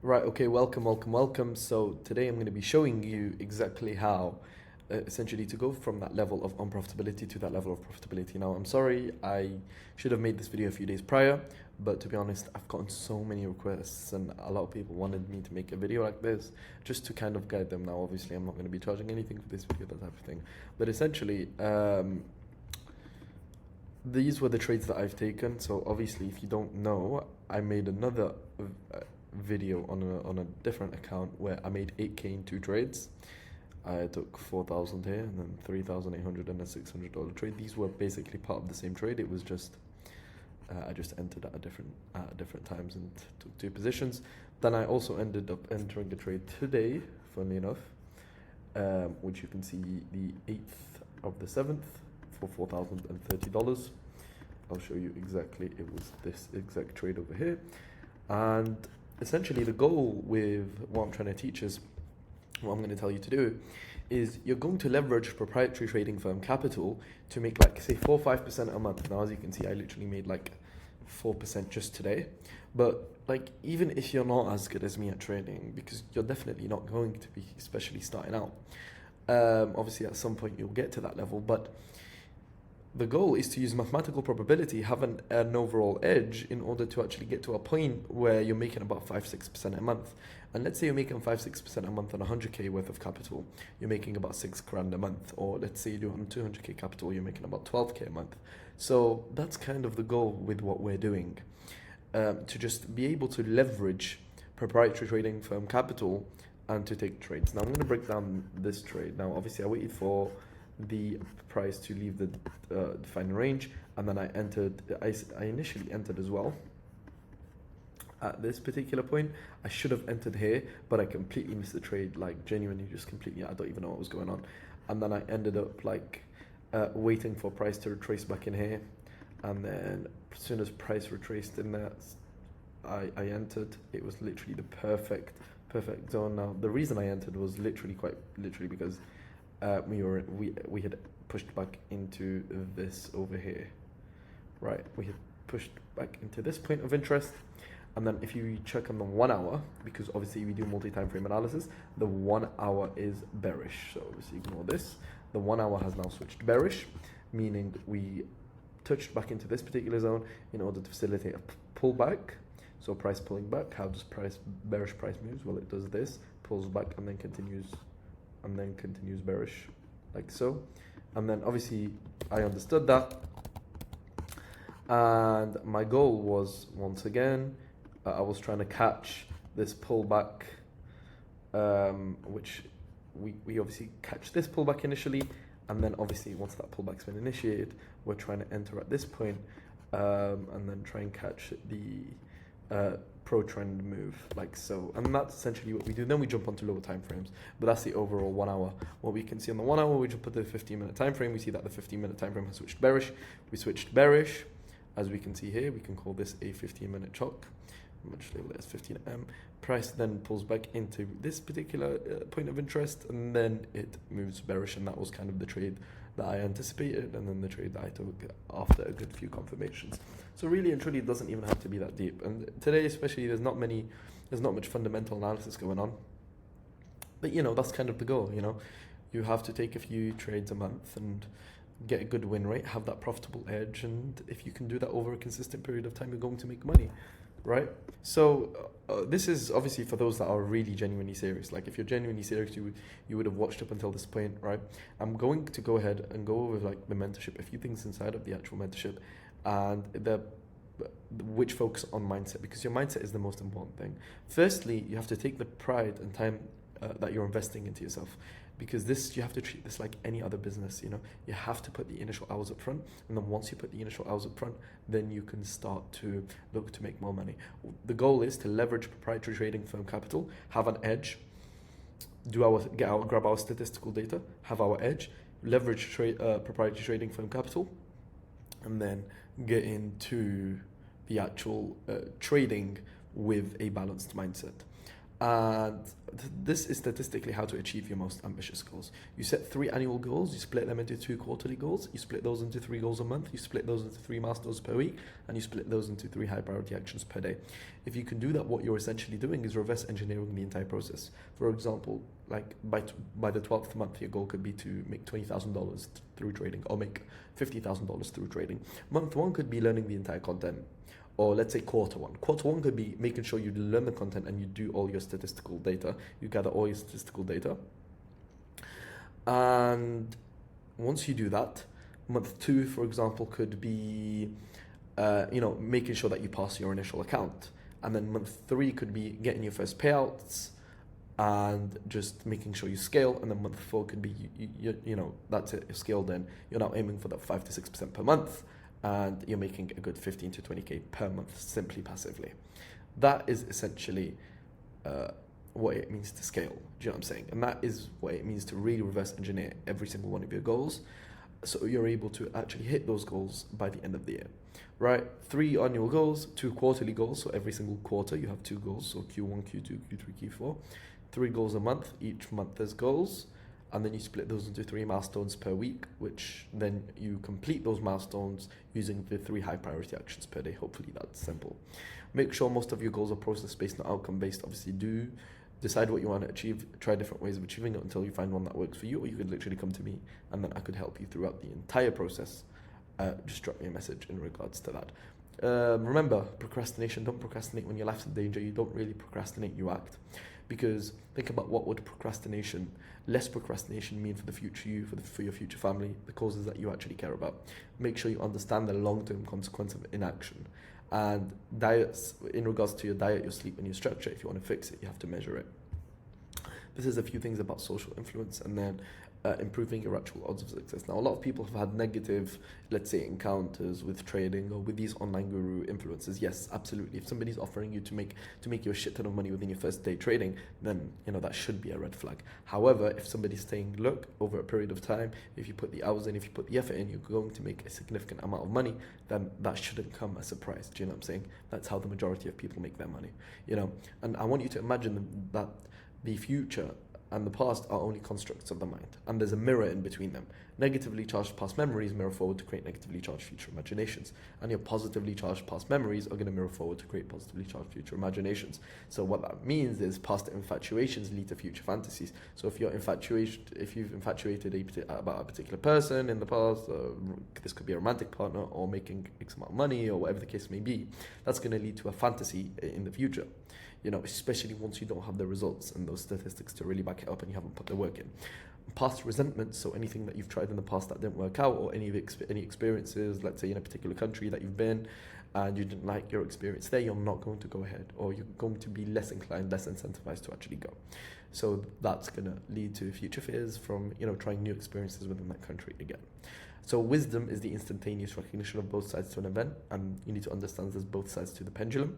Right, okay, welcome. So today I'm going to be showing you exactly how essentially to go from that level of unprofitability to that level of profitability. Now, I'm sorry, I should have made this video a few days prior, but to be honest, I've gotten so many requests and a lot of people wanted me to make a video like this just to kind of guide them. Now, obviously, I'm not going to be charging anything for this video, that type of thing. But essentially, these were the trades that I've taken. So obviously, if you don't know, I made another video on a different account where I made 8K in two trades. I took 4,000 here and then 3,800 and a $600 trade. These were basically part of the same trade. It was just I just entered at different times and took two positions. Then I also ended up entering a trade today, funnily enough, which you can see the 8th of the 7th for $4,030. I'll show you exactly. It was this exact trade over here, and essentially the goal with what I'm trying to teach is what I'm going to tell you to do is you're going to leverage proprietary trading firm capital to make like say 4 or 5% a month. Now, as you can see, I literally made like 4% just today. But like, even if you're not as good as me at trading, because you're definitely not going to be, especially starting out, obviously at some point you'll get to that level, but the goal is to use mathematical probability, have an overall edge in order to actually get to a point where you're making about 5-6% a month. And let's say you're making 5-6% a month on 100K worth of capital, you're making about 6 grand a month. Or let's say you're on 200K capital, you're making about 12K a month. So that's kind of the goal with what we're doing, to just be able to leverage proprietary trading firm capital and to take trades. Now I'm going to break down this trade. Now obviously I waited for the price to leave the defined range, and then I initially entered as well at this particular point. I should have entered here, but I completely missed the trade, like genuinely just completely. I don't even know what was going on. And then I ended up like waiting for price to retrace back in here, and then as soon as price retraced in that, I entered. It was literally the perfect zone. Now the reason I entered was literally because we had pushed back into this over here, right? We had pushed back into this point of interest, and then if you check on the 1 hour, because obviously we do multi-time frame analysis, the 1 hour is bearish. So obviously ignore this. The 1 hour has now switched bearish, meaning we touched back into this particular zone in order to facilitate a pullback. So price pulling back. How does bearish price moves? Well, it does this, pulls back, and then continues bearish, like so. And then obviously I understood that, and my goal was, once again, I was trying to catch this pullback, which we obviously catch this pullback initially, and then obviously once that pullback's been initiated, we're trying to enter at this point, and then try and catch the pro trend move, like so. And that's essentially what we do. Then we jump onto lower time frames, but that's the overall 1 hour. What we can see on the 1 hour, we jump at the 15-minute time frame. We see that the 15-minute time frame has switched bearish. We switched bearish, as we can see here. We can call this a 15-minute chalk. I'm going to label it as 15M. Price then pulls back into this particular point of interest, and then it moves bearish, and that was kind of the trade that I anticipated, and then the trade that I took after a good few confirmations. So really and truly, it doesn't even have to be that deep. And today especially, there's not much fundamental analysis going on. But that's kind of the goal. You have to take a few trades a month and get a good win rate, have that profitable edge, and if you can do that over a consistent period of time, you're going to make money, right? So this is obviously for those that are really genuinely serious. Like if you're genuinely serious, you would have watched up until this point, right? I'm going to go ahead and go over like the mentorship, a few things inside of the actual mentorship, and which focus on mindset, because your mindset is the most important thing. Firstly, you have to take the pride and time that you're investing into yourself, because you have to treat this like any other business. You have to put the initial hours up front, and then once you put the initial hours up front, then you can start to look to make more money. The goal is to leverage proprietary trading firm capital, have an edge, grab our statistical data, have our edge, leverage proprietary trading firm capital, and then get into the actual trading with a balanced mindset. And this is statistically how to achieve your most ambitious goals. You set 3 annual goals, you split them into 2 quarterly goals, you split those into 3 goals a month, you split those into 3 milestones per week, and you split those into 3 high priority actions per day. If you can do that, what you're essentially doing is reverse engineering the entire process. For example, like by the 12th month, your goal could be to make $20,000 through trading, or make $50,000 through trading. Month 1 could be learning the entire content. Or let's say quarter one. Quarter one could be making sure you learn the content and you do all your statistical data. You gather all your statistical data. And once you do that, month 2, for example, could be, making sure that you pass your initial account. And then month 3 could be getting your first payouts and just making sure you scale. And then month 4 could be, that's it, you're scaled in. You're now aiming for that 5 to 6% per month. And you're making a good 15 to 20k per month simply passively. That is essentially what it means to scale. Do you know what I'm saying? And that is what it means to really reverse engineer every single one of your goals, so you're able to actually hit those goals by the end of the year. Right? 3 annual goals, 2 quarterly goals. So every single quarter you have 2 goals. So Q1, Q2, Q3, Q4. 3 goals a month. Each month there's goals. And then you split those into 3 milestones per week, which then you complete those milestones using the 3 high priority actions per day. Hopefully that's simple. Make sure most of your goals are process-based, not outcome-based. Obviously, do decide what you want to achieve. Try different ways of achieving it until you find one that works for you, or you could literally come to me and then I could help you throughout the entire process. Just drop me a message in regards to that. Remember, procrastination. Don't procrastinate when your life's in danger. You don't really procrastinate, you act. Because think about what would less procrastination mean for the future you, for your future family, the causes that you actually care about. Make sure you understand the long-term consequence of inaction. And diets, in regards to your diet, your sleep, and your structure, if you want to fix it, you have to measure it. This is a few things about social influence, and then improving your actual odds of success. Now, a lot of people have had negative, let's say, encounters with trading or with these online guru influencers. Yes, absolutely. If somebody's offering you to make you a shit ton of money within your first day trading, then that should be a red flag. However, if somebody's saying, look, over a period of time, if you put the hours in, if you put the effort in, you're going to make a significant amount of money, then that shouldn't come as a surprise. Do you know what I'm saying? That's how the majority of people make their money. And I want you to imagine that the future and the past are only constructs of the mind, and there's a mirror in between them. Negatively charged past memories mirror forward to create negatively charged future imaginations, and your positively charged past memories are going to mirror forward to create positively charged future imaginations. So what that means is past infatuations lead to future fantasies. So if you've infatuated about a particular person in the past, this could be a romantic partner or making X amount of money or whatever the case may be, that's going to lead to a fantasy in the future. Especially once you don't have the results and those statistics to really back it up and you haven't put the work in. Past resentment, so anything that you've tried in the past that didn't work out, or any experiences, let's say in a particular country that you've been and you didn't like your experience there, you're not going to go ahead, or you're going to be less inclined, less incentivized to actually go. So that's going to lead to future fears from trying new experiences within that country again. So wisdom is the instantaneous recognition of both sides to an event, and you need to understand there's both sides to the pendulum.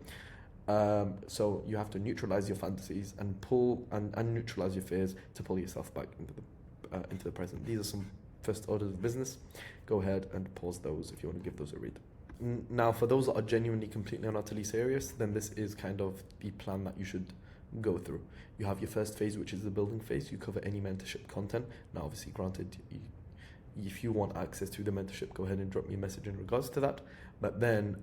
So you have to neutralize your fantasies and pull and neutralize your fears to pull yourself back into the present. These are some first orders of business. Go ahead and pause those if you want to give those a read. Now, for those that are genuinely, completely and utterly serious, then this is kind of the plan that you should go through. You have your first phase, which is the building phase. You cover any mentorship content. Now, obviously, granted, if you want access to the mentorship, go ahead and drop me a message in regards to that. But then,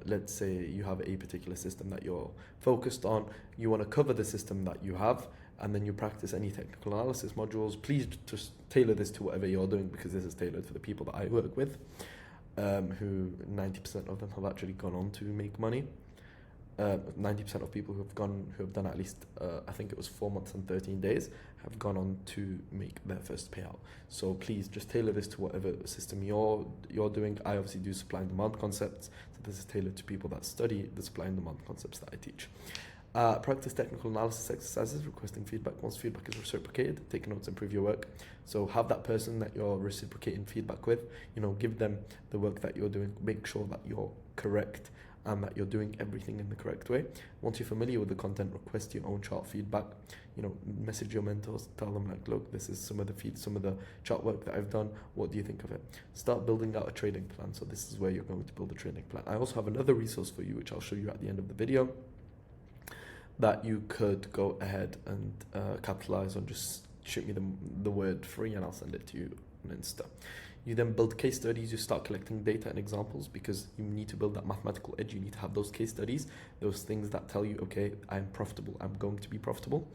let's say you have a particular system that you're focused on. You want to cover the system that you have, and then you practice any technical analysis modules. Please just tailor this to whatever you're doing, because this is tailored for the people that I work with, who 90% of them have actually gone on to make money. 90% of people who have done at least, I think it was 4 months and 13 days, have gone on to make their first payout. So please just tailor this to whatever system you're doing. I obviously do supply and demand concepts, so this is tailored to people that study the supply and demand concepts that I teach. Practice technical analysis exercises, requesting feedback. Once feedback is reciprocated, take notes, improve your work. So have that person that you're reciprocating feedback with, give them the work that you're doing, make sure that you're correct and that you're doing everything in the correct way. Once you're familiar with the content, request your own chart feedback. Message your mentors, tell them like, look, this is some of the chart work that I've done. What do you think of it? Start building out a trading plan. So this is where you're going to build a trading plan. I also have another resource for you, which I'll show you at the end of the video. that you could go ahead and capitalize on. Just shoot me the word free and I'll send it to you on Insta. You then build case studies, you start collecting data and examples because you need to build that mathematical edge. You need to have those case studies, those things that tell you, okay, I'm profitable, I'm going to be profitable.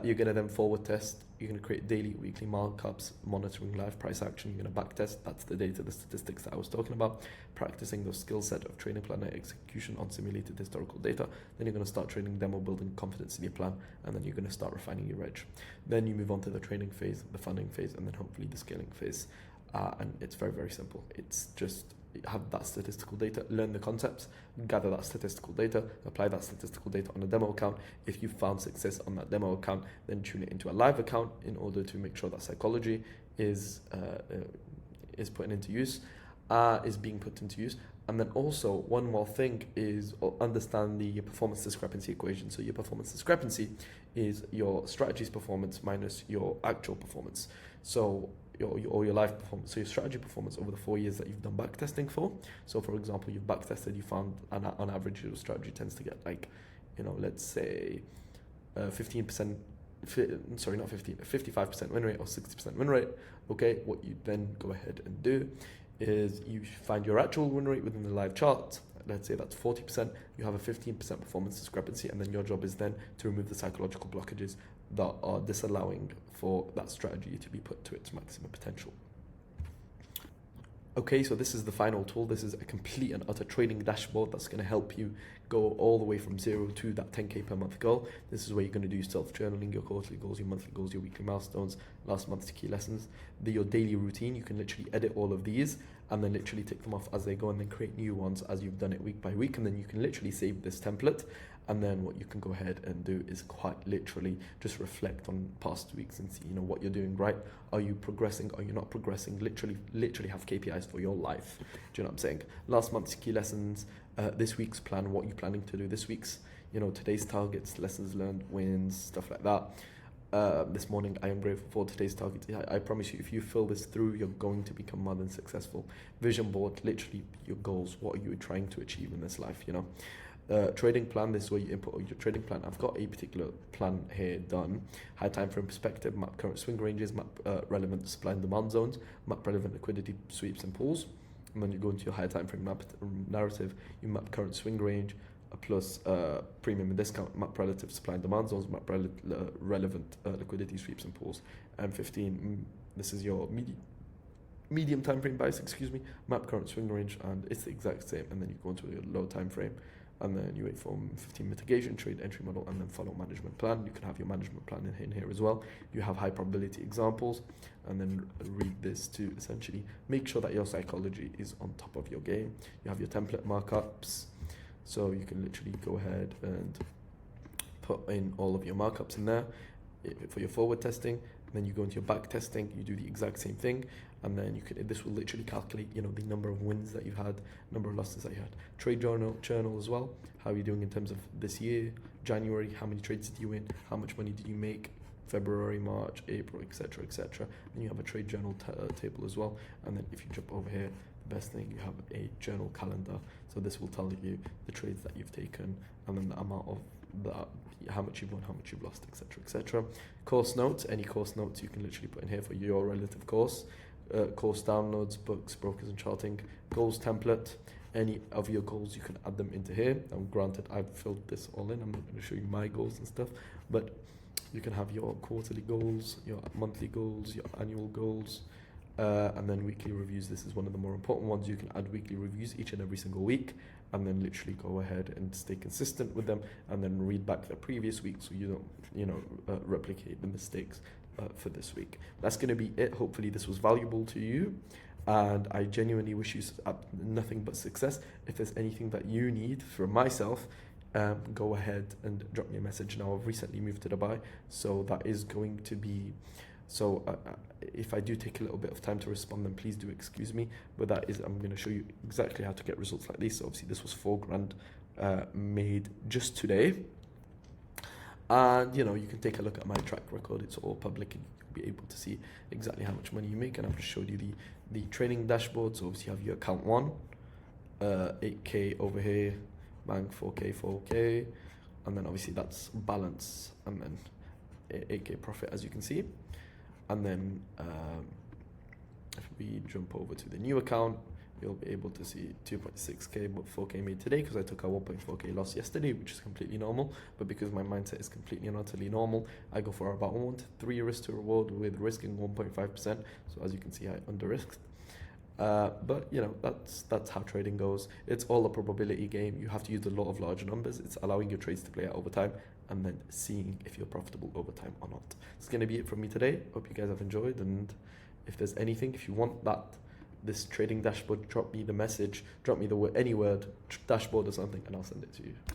You're going to then forward test. You're going to create daily, weekly markups, monitoring live price action. You're going to back test. That's the data, the statistics that I was talking about. Practicing those skill set of training plan and execution on simulated historical data. Then you're going to start training demo, building confidence in your plan, and then you're going to start refining your edge. Then you move on to the training phase, the funding phase, and then hopefully the scaling phase. And it's very, very simple. It's just have that statistical data, learn the concepts, gather that statistical data, apply that statistical data on a demo account. If you found success on that demo account, then tune it into a live account in order to make sure that psychology is put into use, is being put into use. And then also one more thing is understand the performance discrepancy equation. So your performance discrepancy is your strategy's performance minus your actual performance. So your live performance, so your strategy performance over the 4 years that you've done back testing for. So for example, you've back tested, you found on average your strategy tends to get like, let's say 15%, sorry, not 15, 55% win rate or 60% win rate. Okay, what you then go ahead and do is you find your actual win rate within the live chart. Let's say that's 40%, you have a 15% performance discrepancy, and then your job is then to remove the psychological blockages that are disallowing for that strategy to be put to its maximum potential. Okay, so this is the final tool. This is a complete and utter trading dashboard that's going to help you go all the way from 0 to that 10K per month goal. This is where you're going to do self-journaling, your quarterly goals, your monthly goals, your weekly milestones, last month's key lessons, your daily routine. You can literally edit all of these and then literally take them off as they go and then create new ones as you've done it week by week. And then you can literally save this template. And then what you can go ahead and do is quite literally just reflect on past weeks and see, what you're doing right. Are you progressing? Are you not progressing? Literally have KPIs for your life. Do you know what I'm saying? Last month's key lessons, this week's plan, what you're planning to do this week's, today's targets, lessons learned, wins, stuff like that. This morning, I am grateful for today's target. I promise you, if you fill this through, you're going to become more than successful. Vision board, literally your goals. What are you trying to achieve in this life, Trading plan, this is where you input your trading plan. I've got a particular plan here done. High time frame perspective, map current swing ranges, map relevant supply and demand zones, map relevant liquidity sweeps and pools. And then you go into your high time frame narrative, you map current swing range, plus premium and discount, map relative supply and demand zones, map relevant liquidity sweeps and pools. And 15, this is your medium time frame bias, map current swing range, and it's the exact same. And then you go into your low time frame, and then you wait for 15 mitigation, trade entry model, and then follow management plan. You can have your management plan in here as well. You have high probability examples, and then read this to essentially make sure that your psychology is on top of your game. You have your template markups, so you can literally go ahead and put in all of your markups in there for your forward testing. Then you go into your back testing, you do the exact same thing, and then this will literally calculate, the number of wins that you've had, number of losses that you had. Trade journal as well. How are you doing in terms of this year, January? How many trades did you win? How much money did you make? February, March, April, etc., etc. And you have a trade journal table as well. And then if you jump over here, the best thing, you have a journal calendar. So this will tell you the trades that you've taken and then the amount of how much you've won, how much you've lost, etc., etc. Course notes, any course notes you can literally put in here for your relative course. Course downloads, books, brokers and charting, goals template. Any of your goals, you can add them into here. And granted, I've filled this all in. I'm not going to show you my goals and stuff, but you can have your quarterly goals, your monthly goals, your annual goals, and then weekly reviews. This is one of the more important ones. You can add weekly reviews each and every single week, and then literally go ahead and stay consistent with them, and then read back the previous week so you don't, replicate the mistakes for this week. That's going to be it. Hopefully this was valuable to you, and I genuinely wish you nothing but success. If there's anything that you need from myself, go ahead and drop me a message. Now, I've recently moved to Dubai, so that is going to be, if I do take a little bit of time to respond, then please do excuse me, but I'm going to show you exactly how to get results like this. So obviously this was $4,000 made just today, and you can take a look at my track record. It's all public and you'll be able to see exactly how much money you make. And I've just showed you the training dashboard. So obviously you have your account 1, 8K over here, bank 4K, and then obviously that's balance, and then 8k profit, as you can see. And then if we jump over to the new account, you'll be able to see 2.6k but 4k made today, because I took a 1.4k loss yesterday, which is completely normal. But because my mindset is completely and utterly normal, I go for about 1 to 3 risk to reward, with risking 1.5%. So as you can see, I under risked. But you know, that's how trading goes. It's all a probability game. You have to use the law of large numbers. It's allowing your trades to play out over time, and then seeing if you're profitable over time or not. It's going to be it from me today. Hope you guys have enjoyed, and if there's anything, if you want this trading dashboard, drop me the message, drop me any word, dashboard or something, and I'll send it to you.